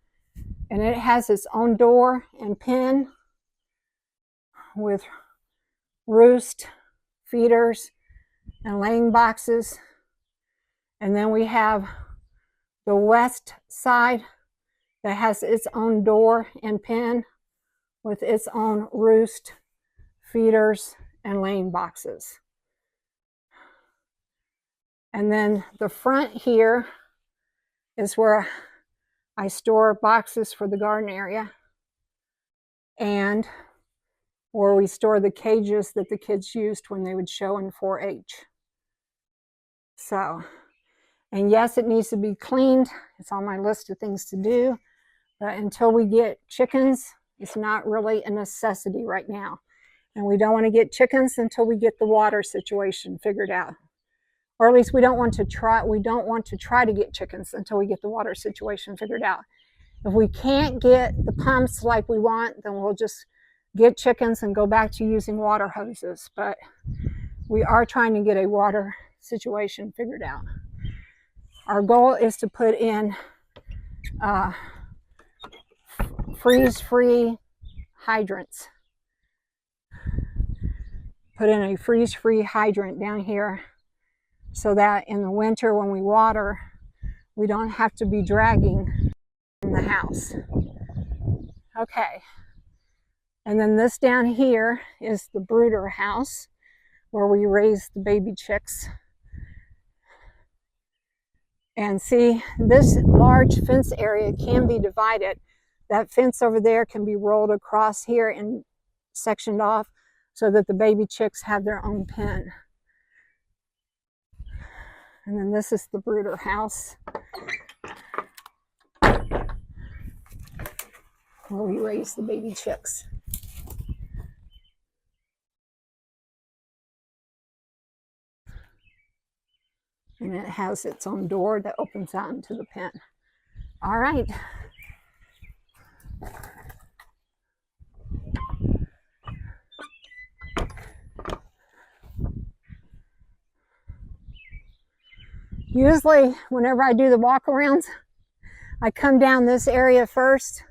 and it has its own door and pen with roost, feeders, and laying boxes. And then we have the west side that has its own door and pen with its own roost, feeders, and laying boxes. And then the front here is where I store boxes for the garden area, and where we store the cages that the kids used when they would show in 4-H. So, and yes, it needs to be cleaned. It's on my list of things to do. But until we get chickens, it's not really a necessity right now. And we don't want to get chickens until we get the water situation figured out. Or at least we don't want to try to get chickens until we get the water situation figured out. If we can't get the pumps like we want, then we'll just get chickens and go back to using water hoses. But we are trying to get a water situation figured out. Our goal is to put in freeze-free hydrants. Put in a freeze-free hydrant down here so that in the winter when we water, we don't have to be dragging in the house. Okay. And then this down here is the brooder house where we raise the baby chicks. And see, this large fence area can be divided. That fence over there can be rolled across here and sectioned off so that the baby chicks have their own pen. And then this is the brooder house where we raise the baby chicks. And it has its own door that opens out into the pen. All right. Usually, whenever I do the walk-arounds, I come down this area first.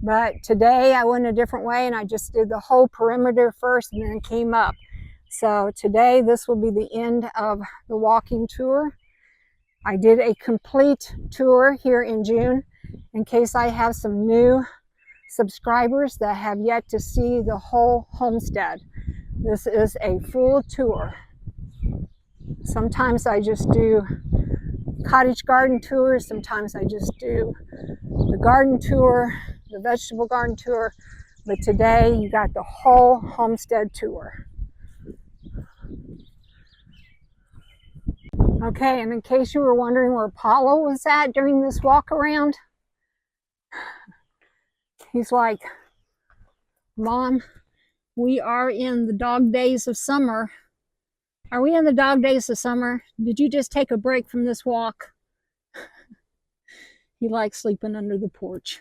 But today I went a different way and I just did the whole perimeter first and then came up. So today this will be the end of the walking tour. I did a complete tour here in June in case I have some new subscribers that have yet to see the whole homestead. This is a full tour. Sometimes I just do cottage garden tours. Sometimes I just do the garden tour, the vegetable garden tour. But today you got the whole homestead tour. Okay, and in case you were wondering where Paulo was at during this walk around, he's like, Mom, we are in the dog days of summer. Are we in the dog days of summer? Did you just take a break from this walk? He likes sleeping under the porch.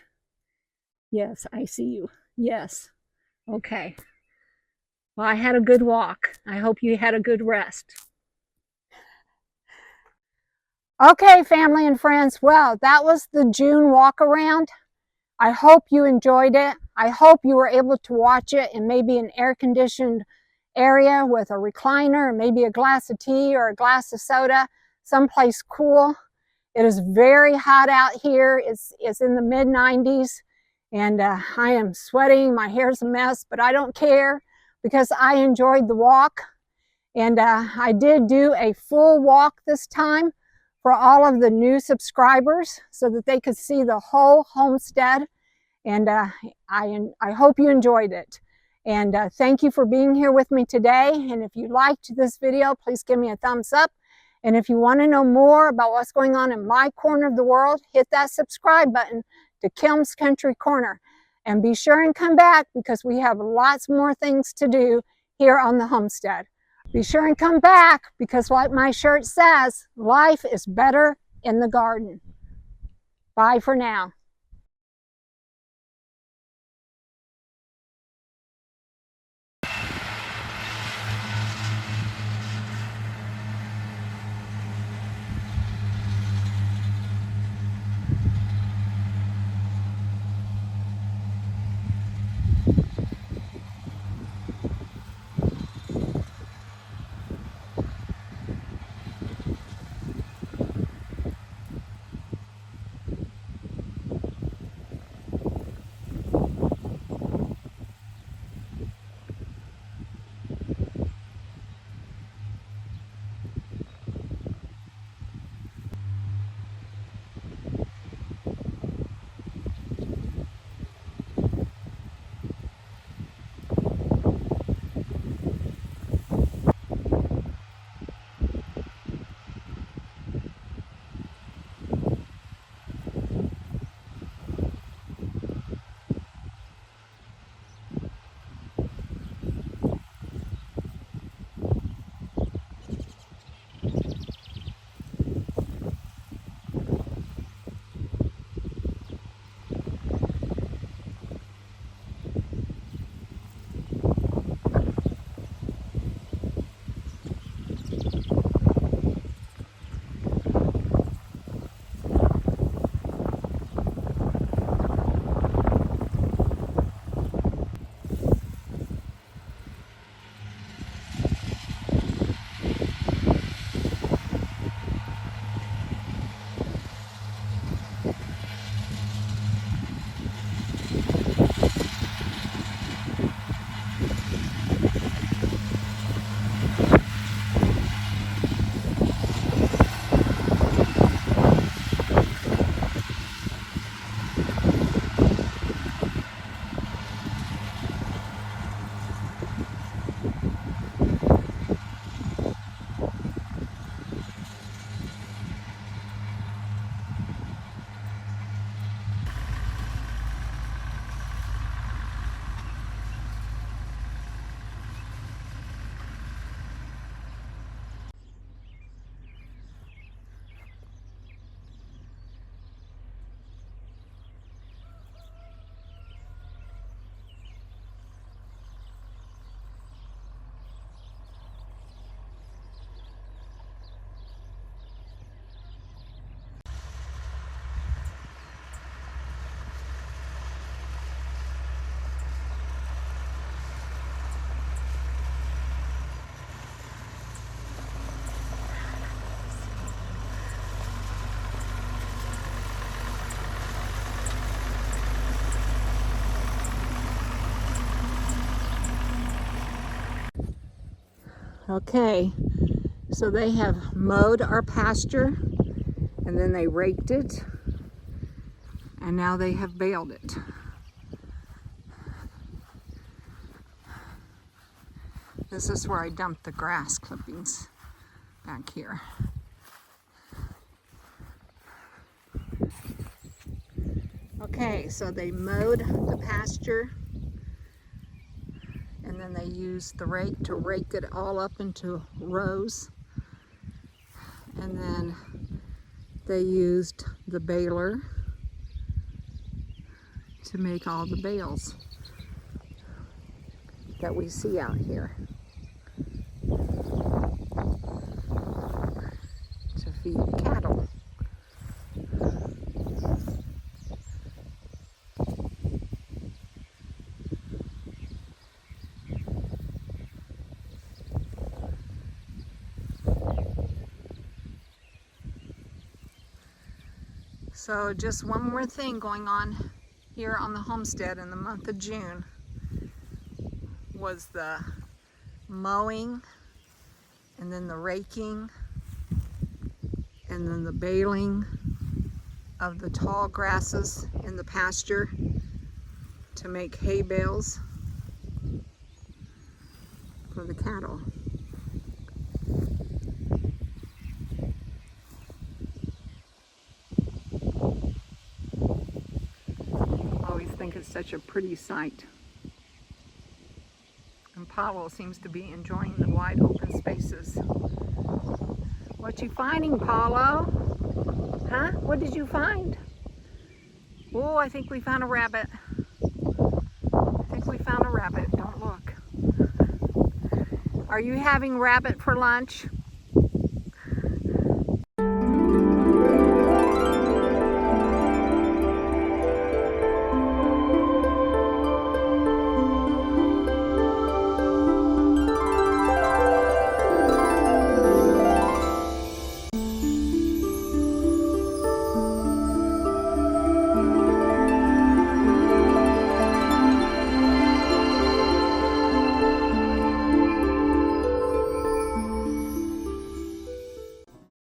Yes, I see you. Yes. Okay. Well, I had a good walk. I hope you had a good rest. Okay, family and friends. Well, that was the June walk around. I hope you enjoyed it. I hope you were able to watch it in maybe an air-conditioned area with a recliner, maybe a glass of tea or a glass of soda, someplace cool. It is very hot out here. It's in the mid 90s, and I am sweating. My hair's a mess, but I don't care because I enjoyed the walk. And I did do a full walk this time for all of the new subscribers so that they could see the whole homestead. And I hope you enjoyed it. And thank you for being here with me today. And if you liked this video, please give me a thumbs up. And if you want to know more about what's going on in my corner of the world, hit that subscribe button to Kim's Country Corner. And be sure and come back because we have lots more things to do here on the homestead. Be sure and come back because, like my shirt says, life is better in the garden. Bye for now. Okay, so they have mowed our pasture and then they raked it and now they have baled it. This is where I dumped the grass clippings back here. Okay, so they mowed the pasture and then they used the rake to rake it all up into rows. And then they used the baler to make all the bales that we see out here to feed cattle. So just one more thing going on here on the homestead in the month of June was the mowing, and then the raking, and then the baling of the tall grasses in the pasture to make hay bales for the cattle. Always think it's such a pretty sight. And Paulo seems to be enjoying the wide open spaces. What you finding, Paulo? Huh? What did you find? Oh, I think we found a rabbit. I think we found a rabbit. Don't look. Are you having rabbit for lunch?